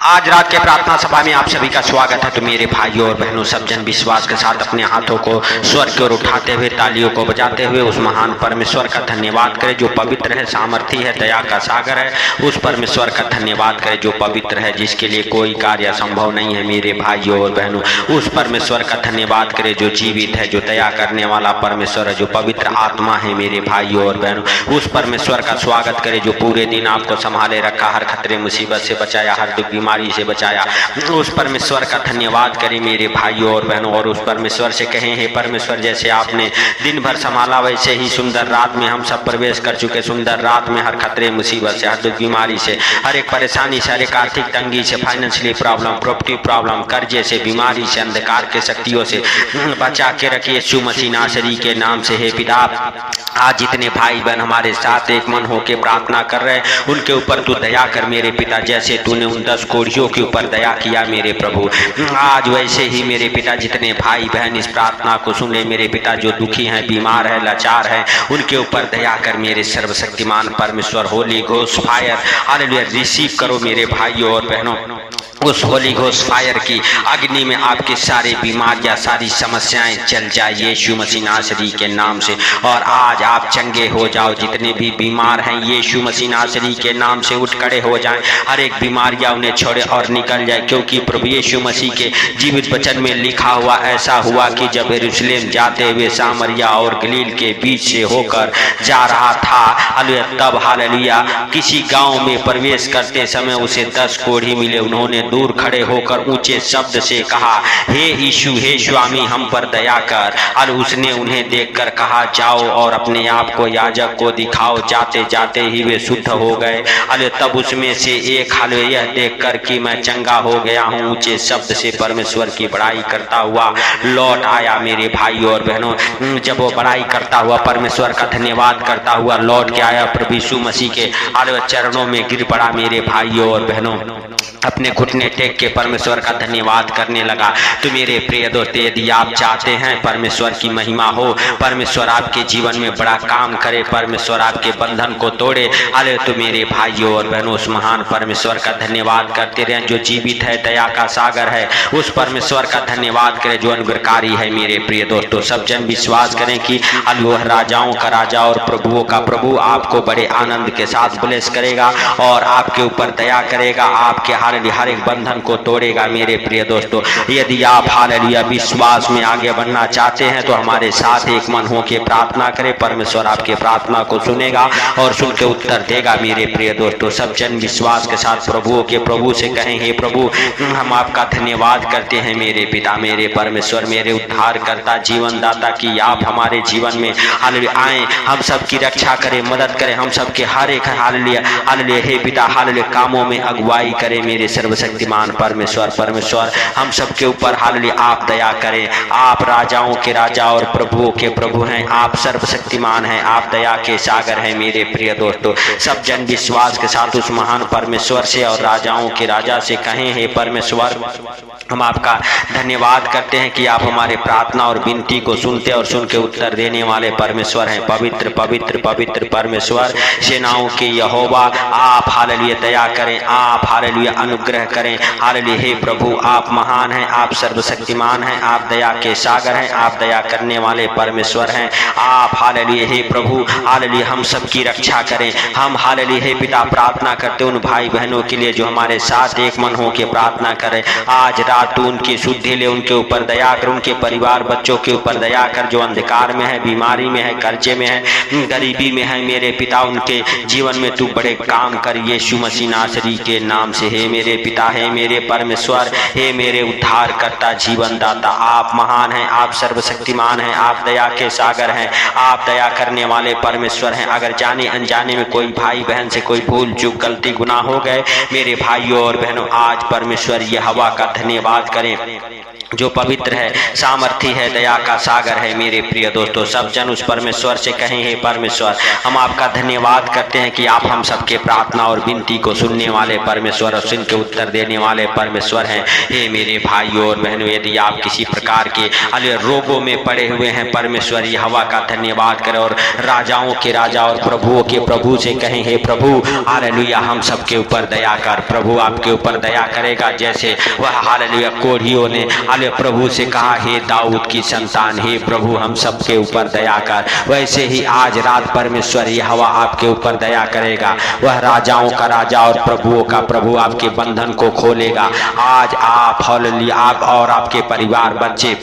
आज रात के प्रार्थना सभा में आप सभी का स्वागत है। तो मेरे भाइयों और बहनों, सब जन विश्वास के साथ अपने हाथों को स्वर की ओर उठाते हुए, तालियों को बजाते हुए उस महान परमेश्वर का धन्यवाद करें जो पवित्र है, सामर्थी है, दया का सागर है। उस परमेश्वर का धन्यवाद करें जो पवित्र है, जिसके लिए कोई कार्य असंभव नहीं है। मेरे भाइयों और बहनों, उस परमेश्वर का धन्यवाद करें जो जीवित है, जो दया करने वाला परमेश्वर है, जो पवित्र आत्मा है। मेरे भाइयों और बहनों, उस परमेश्वर का स्वागत करें जो पूरे दिन आपको संभाले रखा, हर खतरे मुसीबत से बचाया, हर दुख बीमारी से बचाया। उस परमेश्वर का धन्यवाद करें मेरे भाइयों और बहनों, और उस परमेश्वर से कहें, हे परमेश्वर, जैसे आपने दिन भर संभाला वैसे ही सुंदर रात में हम सब प्रवेश कर चुके। सुंदर रात में हर खतरे मुसीबत से, हर दुख बीमारी से, हर एक परेशानी से, हर एक आर्थिक तंगी से, फाइनेंशियली प्रॉब्लम, प्रॉपर्टी प्रॉब्लम, कर्जे से, बीमारी से, अंधकार के शक्तियों से बचा के रखिए यीशु मसीह नासरी के नाम से। हे पिता, आज जितने भाई बहन हमारे साथ एक मन होकर प्रार्थना कर रहे हैं, उनके ऊपर तू दया कर मेरे पिता, जैसे तूने उन 10 कोढ़ियों के ऊपर दया किया मेरे प्रभु। आज वैसे ही मेरे पिता जितने भाई बहन इस प्रार्थना को सुन ले मेरे पिता, जो दुखी हैं, बीमार है, लाचार है, उनके ऊपर दया कर मेरे सर्वशक्तिमान परमेश्वर। Holi ghost fire hallelujah receive करो मेरे भाइयों और बहनों। उस होली घोस्ट फायर की अग्नि में आपके सारे बीमारियां, सारी समस्याएं जल जाए यीशु मसीह नासरी के नाम से। और आज आप चंगे हो जाओ, जितने भी बीमार हैं यीशु मसीह नासरी के नाम से उठ खड़े हो जाएं। हर एक बीमारियां उन्हें छोड़े और निकल जाए, क्योंकि प्रभु यीशु मसीह के जीवित वचन में लिखा हुआ ऐसा हुआ कि जब यरूशलेम जाते हुए सामरिया और गलील के बीच से होकर जा रहा था, हालेलुया, तब हालेलुया किसी गांव में प्रवेश करते समय उसे 10 कोढ़ी मिले। उन्होंने दूर खड़े होकर ऊंचे शब्द से कहा, हे यीशु, हे स्वामी, हम पर दया कर। और उसने उन्हें देखकर कहा, जाओ और अपने आप को याजक को दिखाओ। जाते जाते ही वे शुद्ध हो गए। अरे तब उसमें से एक हालेलुया यह देखकर कि मैं चंगा हो गया हूँ, ऊंचे शब्द से परमेश्वर की बड़ाई करता हुआ लौट आया। मेरे भाइयों और बहनों, जब वो बड़ाई करता हुआ, परमेश्वर का धन्यवाद करता हुआ लौट के आया, प्रभु यीशु मसीह के हालेलुया चरणों में गिर पड़ा। मेरे भाइयों और बहनों, अपने घुटने टेक के परमेश्वर का धन्यवाद करने लगा। तो मेरे प्रिय दोस्त, यदि आप चाहते हैं परमेश्वर की महिमा हो, परमेश्वर आपके जीवन में बड़ा काम करे, परमेश्वर आपके बंधन को तोड़े, अरे तो मेरे भाइयों और बहनों, उस महान परमेश्वर का धन्यवाद करते रहें जो जीवित है, दया का सागर है। उस परमेश्वर का धन्यवाद करें जो अनुग्रहकारी है। मेरे प्रिय दोस्तों, सब जन विश्वास करें कि वह राजाओं का राजा और प्रभुओं का प्रभु आपको बड़े आनंद के साथ ब्लेस करेगा और आपके ऊपर दया करेगा, आपके हर एक बंधन को तोड़ेगा। मेरे प्रिय दोस्तों, यदि आप हालेलुया विश्वास में आगे बढ़ना चाहते हैं तो हमारे साथ एक मन होकर प्रार्थना करें। परमेश्वर आपके प्रार्थना को सुनेगा और सुन के उत्तर देगा। मेरे प्रिय दोस्तों, सब जन विश्वास के साथ प्रभुओं के प्रभु से कहें, हे प्रभु, हम आपका धन्यवाद करते हैं मेरे पिता, मेरे परमेश्वर, मेरे उद्धार करता, जीवन दाता, की आप हमारे जीवन में हालेलुया आए, हम सबकी रक्षा करें, मदद करें, हम सबके हर एक हालेलुया हालेलुया हे पिता हालेलुया कामों में अगुवाई करें। मेरे सर्वशक्तिमान परमेश्वर, हम सबके ऊपर हालेलुया आप दया करें। आप राजाओं के राजा और प्रभुओं के प्रभु हैं, आप सर्वशक्तिमान हैं, आप दया के सागर हैं। मेरे प्रिय दोस्तों, सब जन विश्वास के साथ उस महान परमेश्वर से और राजाओं के राजा से कहें, हे परमेश्वर, हम आपका धन्यवाद करते हैं कि आप हमारे प्रार्थना और विनती को सुनते और सुन के उत्तर देने वाले परमेश्वर हैं। पवित्र पवित्र पवित्र परमेश्वर, सेनाओं के यहोवा, आप हालेलुया दया करें, आप हालेलुया अनुग्रह करें। हालेलुया हे प्रभु, आप महान हैं, आप सर्वशक्तिमान हैं, आप दया के सागर हैं, आप दया करने वाले परमेश्वर हैं। आप हालेलुया हे प्रभु हालेलुया हम सबकी रक्षा करें। हम हालेलुया हे पिता प्रार्थना करते उन भाई बहनों के लिए जो हमारे साथ एक मन हो के प्रार्थना करें। आज रात तू उनकी शुद्धि ले, उनके ऊपर दया कर, उनके परिवार बच्चों के ऊपर दया कर जो अंधकार में है, बीमारी में है, कर्जे में है, गरीबी में है। मेरे पिता, उनके जीवन में तू बड़े काम कर यीशु मसीह नासरी के नाम से। हे मेरे पिता, हे मेरे परमेश्वर, हे मेरे उद्धार करता, जीवन दाता, आप महान हैं, आप सर्वशक्तिमान हैं, आप दया के सागर हैं, आप दया करने वाले परमेश्वर हैं। अगर जाने अनजाने में कोई भाई बहन से कोई भूल चूक गलती गुनाह हो गए, मेरे भाइयों और बहनों, आज परमेश्वर ये हवा का धन्यवाद करें। जो पवित्र है, सामर्थी है, दया का सागर है। मेरे प्रिय दोस्तों, सब जन उस परमेश्वर से कहें, हे परमेश्वर, हम आपका धन्यवाद करते हैं कि आप हम सबके प्रार्थना और विनती को सुनने वाले परमेश्वर और सुन के उत्तर देने वाले परमेश्वर हैं। हे मेरे भाइयों और बहनों, यदि आप किसी प्रकार के रोगों में पड़े हुए हैं, परमेश्वर यहोवा का धन्यवाद करें और राजाओं के राजा और प्रभुओं के प्रभु से कहें, हे प्रभु हालेलुया, हम सबके ऊपर दया कर। प्रभु आपके ऊपर दया करेगा, जैसे वह हालेलुया कोढ़ियों ने प्रभु से कहा, हे दाऊद की संतान, हे प्रभु हम सबके ऊपर दया कर। वैसे ही आज रात परमेश्वर यहोवा आपके ऊपर दया करेगा। वह राजाओं का राजा और प्रभुओं का प्रभु आपके बंधन को खोलेगा। आज आप हालेलुया, आप और आपके परिवार बच्चे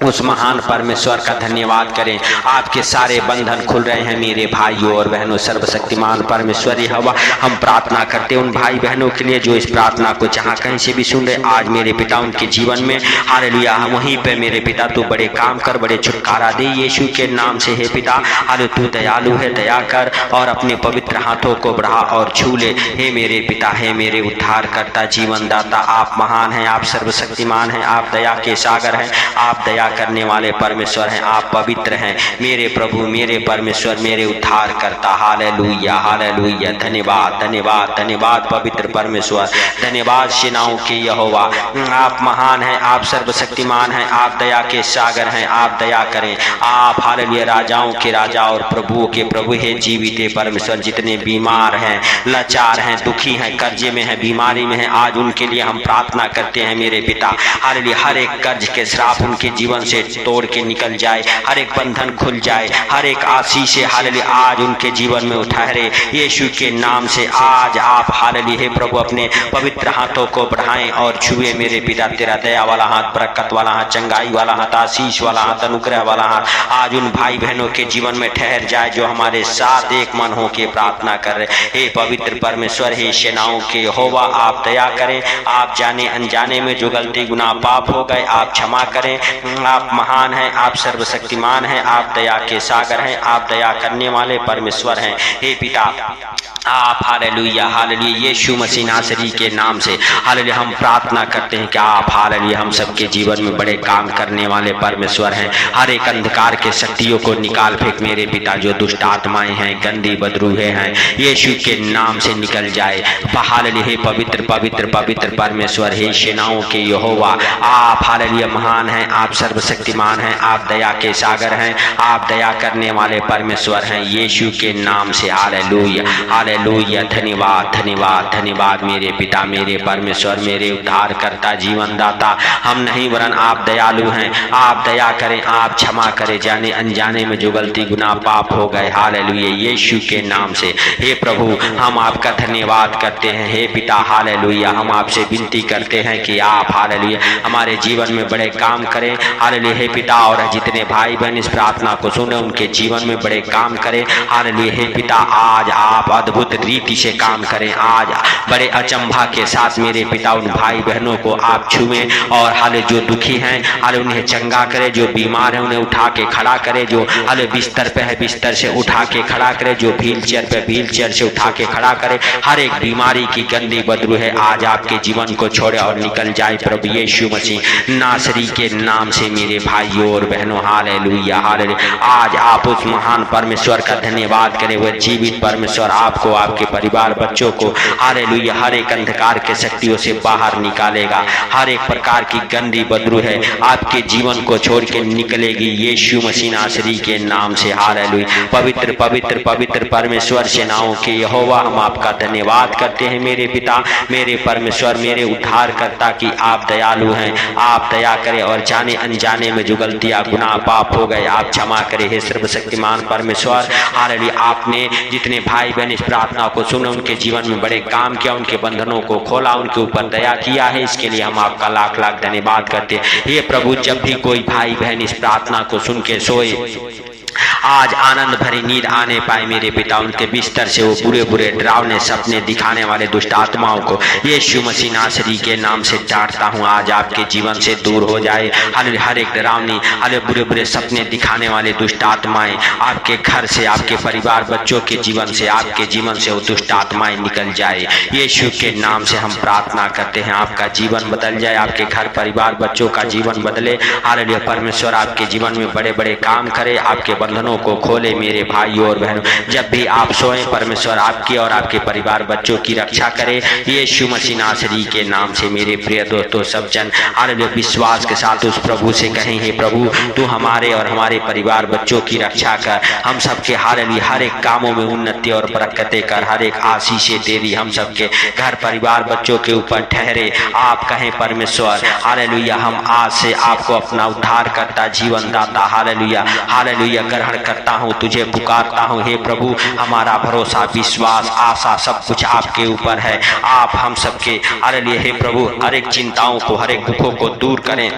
उस महान परमेश्वर का धन्यवाद करें। आपके सारे बंधन खुल रहे हैं मेरे भाइयों और बहनों। सर्वशक्तिमान परमेश्वर यहोवा, हम प्रार्थना करते उन भाई बहनों के लिए जो इस प्रार्थना को जहाँ कहीं से भी सुन रहे। आज मेरे पिता उनके जीवन में हालेलुया, वहीं पे मेरे पिता तू बड़े काम कर, बड़े छुटकारा दे यीशु के नाम से। हे पिता हाले तू दयालु है, दया कर और अपने पवित्र हाथों को बढ़ा और छू ले। हे मेरे पिता, हे मेरे उद्धार करता, जीवन दाता, आप महान हैं, आप सर्वशक्तिमान हैं, आप दया के सागर हैं, आप दया करने वाले परमेश्वर हैं, आप पवित्र हैं मेरे प्रभु, मेरे परमेश्वर, मेरे उद्धार करता। हालेलुया हालेलुया, धन्यवाद धन्यवाद धन्यवाद पवित्र परमेश्वर, धन्यवाद सेनाओं के यहोवा, आप महान हैं, आप सर्वशक्तिमान हैं, आप दया के सागर हैं, आप दया करें। आप हालेलुया राजाओं के राजा और प्रभुओं के प्रभु है, जीवित है परमेश्वर। जितने बीमार हैं, लाचार हैं, दुखी हैं, कर्जे में हैं, बीमारी में हैं, आज उनके लिए हम प्रार्थना करते हैं मेरे पिता। हालेलुया, हर एक कर्ज के श्राप उनके जीवन से तोड़ के निकल जाए, हर एक बंधन खुल जाए, हर एक आशीष से हालेलुया आज उनके जीवन में ठहरे यीशु के नाम से। आज आप हालेलुया हे प्रभु अपने पवित्र हाथों को बढ़ाएं और छुए मेरे पिता। तेरा दया वाला हाथ, बरकत वाला हाथ, चंगाई वाला हाथ, आशीष वाला हाथ, अनुग्रह वाला हाथ आज उन भाई बहनों के जीवन में ठहर जाए जो हमारे साथ एक मन हो के प्रार्थना कर रहे। हे पवित्र परमेश्वर, हे सेनाओं के यहोवा, आप दया करें। आप जाने अनजाने में जो गलती गुनाह पाप हो गए आप क्षमा करें। आप महान हैं, आप सर्वशक्तिमान हैं, आप दया के सागर हैं, आप दया करने वाले परमेश्वर हैं। हे पिता आप हालेलुया हालेलुया यीशु मसीह नासरी के नाम से हालेलुया हम प्रार्थना करते हैं कि आप हालेलुया हम सबके जीवन में बड़े काम करने वाले परमेश्वर हैं। हर एक अंधकार के शक्तियों को निकाल फेंक मेरे पिता। जो दुष्ट आत्माएं हैं, गंदी बदरूहें हैं, यीशु के नाम से निकल जाए। हालेलुया हे पवित्र पवित्र पवित्र परमेश्वर, हे सेनाओं के यहोवा, आप हालेलुया महान हैं, आप सर्वशक्तिमान हैं, आप दया के सागर हैं, आप दया करने वाले परमेश्वर हैं यीशु के नाम से। हालेलुया हालेलुया, धन्यवाद धन्यवाद धन्यवाद मेरे पिता, मेरे परमेश्वर, मेरे उद्धार करता, जीवन दाता। हम नहीं वरन आप दयालु हैं, आप दया करें, आप क्षमा करें जाने अनजाने में जो गलती गुनाह पाप हो गए। हालेलुया यीशु के नाम से। हे प्रभु हम आपका धन्यवाद करते हैं। हे पिता हालेलुया हम आपसे विनती करते हैं कि आप हालेलुया हमारे जीवन में बड़े काम करें। हालेलुया हे पिता, और जितने भाई बहन इस प्रार्थना को सुने उनके जीवन में बड़े काम करें। हालेलुया हे पिता, आज आप अद्भुत रीति से काम करें। आज बड़े अचंभा के साथ मेरे पिता उन भाई बहनों को आप छुएं और हाले जो दुखी हैं हाले उन्हें चंगा करे, जो बीमार हैं उन्हें उठा के खड़ा करे, जो हाले बिस्तर पे है बिस्तर से उठा के खड़ा करे, जो व्हील चेयर पे व्हील चेयर से उठा के खड़ा करे। हर एक बीमारी की गंदी बदबू है आज आपके जीवन को छोड़े और निकल जाए प्रभु यीशु मसीह नासरी के नाम से। मेरे भाइयों और बहनों हालेलुया हालेलुया आज आप उस महान परमेश्वर का धन्यवाद करें। वह जीवित परमेश्वर आपको, आपके परिवार बच्चों को हालेलुया हर एक अंधकार के शक्तियों से बाहर निकालेगा। हर एक प्रकार की गंदी बदबू है आपके जीवन को छोड़ के निकलेगी यीशु मसीह नासरी के नाम से। हालेलुया पवित्र पवित्र पवित्र परमेश्वर सेनाओं के यहोवा हम आपका धन्यवाद करते हैं मेरे पिता, मेरे परमेश्वर, मेरे उद्धार करता कि आप दयालु हैं, आप दया करें और जाने अनजाने में जो गलतियां गुनाह पाप हो गए आप क्षमा करें। हे सर्वशक्तिमान परमेश्वर हालेलुया आपने जितने भाई बहन इस प्रार्थना को सुने उनके जीवन में बड़े काम किया, उनके बंधनों को खोला, उनके ऊपर दया किया है, इसके लिए हम आपका लाख लाख धन्यवाद करते हैं। हे प्रभु जब भी कोई भाई बहन इस प्रार्थना को सुन के सोए आज आनंद भरी नींद आने पाए मेरे पिता। उनके बिस्तर से वो बुरे बुरे डरावने सपने दिखाने वाले दुष्ट आत्माओं को यीशु मसीह नासरी के नाम से डांटता हूँ, आज आपके जीवन से दूर हो जाए। हालेलुया। हर एक डरावनी बुरे बुरे सपने दिखाने वाले दुष्ट आत्माएं आपके घर से, आपके परिवार बच्चों के जीवन से, आपके जीवन से वो दुष्ट आत्माएं निकल जाए। यीशु के नाम से हम प्रार्थना करते हैं, आपका जीवन बदल जाए, आपके घर परिवार बच्चों का जीवन बदले। हालेलुया। परमेश्वर आपके जीवन में बड़े बड़े काम करे, आपके बंधनों को खोले मेरे भाइयों और बहनों। जब भी आप सोएं परमेश्वर आपकी और आपके परिवार बच्चों की रक्षा करे यीशु मसीह नासरी के नाम से। मेरे प्रिय दोस्तों सब जन हालेलुया विश्वास के साथ उस प्रभु से कहें, हे प्रभु तू हमारे और हमारे परिवार बच्चों की रक्षा कर, हम सबके हालेलुया हर एक कामों में उन्नति और बरकतें कर, हर एक आशीषें तेरी हम सबके घर परिवार बच्चों के ऊपर ठहरे। आप कहें परमेश्वर हालेलुया हम आज से आपको अपना उद्धार करता जीवन दाता हालेलुया हालेलुया ग्रहण करता हूँ, तुझे पुकारता हूँ। हे प्रभु हमारा भरोसा विश्वास आशा सब कुछ आपके ऊपर है। आप हम सबके हालेलुया हे प्रभु हर एक चिंताओं को हर एक दुखों को दूर करें।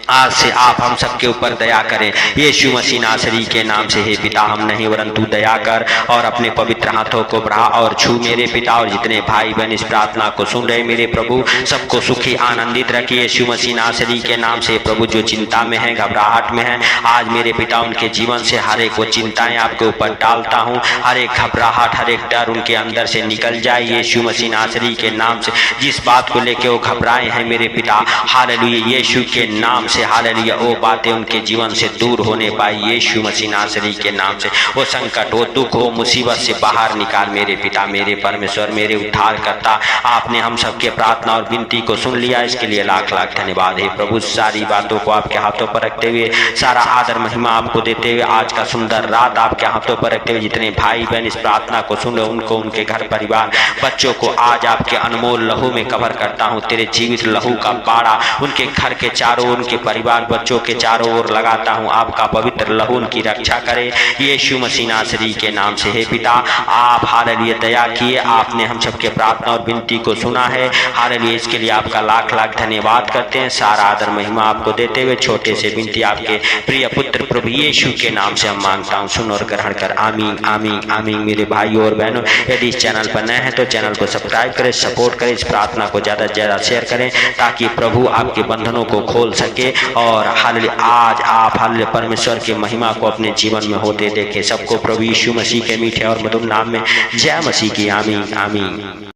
आज से आप हम सबके ऊपर दया करें यीशु मसीह नासरी के नाम से। हे पिता हम नहीं वरन तू दया कर और अपने पवित्र हाथों को बढ़ा और छू मेरे पिता और जितने भाई बहन इस प्रार्थना को सुन रहे मेरे प्रभु सबको सुखी आनंदित रखिए यीशु मसीह नासरी के नाम से। प्रभु जो चिंता में है घबराहट में है आज मेरे पिता उनके जीवन से हर एक वो चिंताएं आपके ऊपर डालता हूँ, हर एक घबराहट हर एक डर उनके अंदर से निकल जाए यीशु मसीह नासरी के नाम से। जिस बात को लेके वो घबराए हैं मेरे पिता हालेलुया यीशु के नाम से हालेलुया वो बातें उनके जीवन से दूर होने पाई यीशु मसीह नासरी के नाम से। वो संकट वो दुख वो मुसीबत से बाहर निकाल मेरे पिता मेरे परमेश्वर मेरे उद्धार करता। आपने हम सबके प्रार्थना और विनती को सुन लिया, इसके लिए लाख लाख धन्यवाद है प्रभु। सारी बातों को आपके हाथों पर रखते हुए सारा आदर महिमा आपको देते हुए आज का सुंदर रात आपके हाथों पर रखते हुए जितने भाई बहन इस प्रार्थना को सुन रहे उनको उनके घर परिवार बच्चों को आज आपके अनमोल लहू में कवर करता हूँ। तेरे जीवित लहू का पाड़ा उनके घर के चारों उनके परिवार बच्चों के चारों ओर लगाता हूँ। आपका पवित्र लहू उनकी रक्षा करे यीशु मसीह नासरी के नाम से। हे पिता आप हालेलुया दया किए, आपने हम सबके प्रार्थना और विनती को सुना है हालेलुया। इसके लिए आपका लाख लाख धन्यवाद करते हैं, सारा आदर महिमा आपको देते हुए छोटे से विनती आपके प्रिय पुत्र प्रभु यीशु के नाम से हम मांगता हूँ, सुन और ग्रहण कर आमीन आमीन आमीन। मेरे भाइयों और बहनों यदि इस चैनल पर नए हैं तो चैनल को सब्सक्राइब करें, सपोर्ट करें, इस प्रार्थना को ज़्यादा से ज़्यादा शेयर करें ताकि प्रभु आपके बंधनों को खोल सके और हालेलुया आज आप हालेलुया परमेश्वर की महिमा को अपने जीवन में होते देखें। सबको प्रभु यीशु मसीह के मीठे और मधुर नाम में जय मसीह की आमीन आमीन।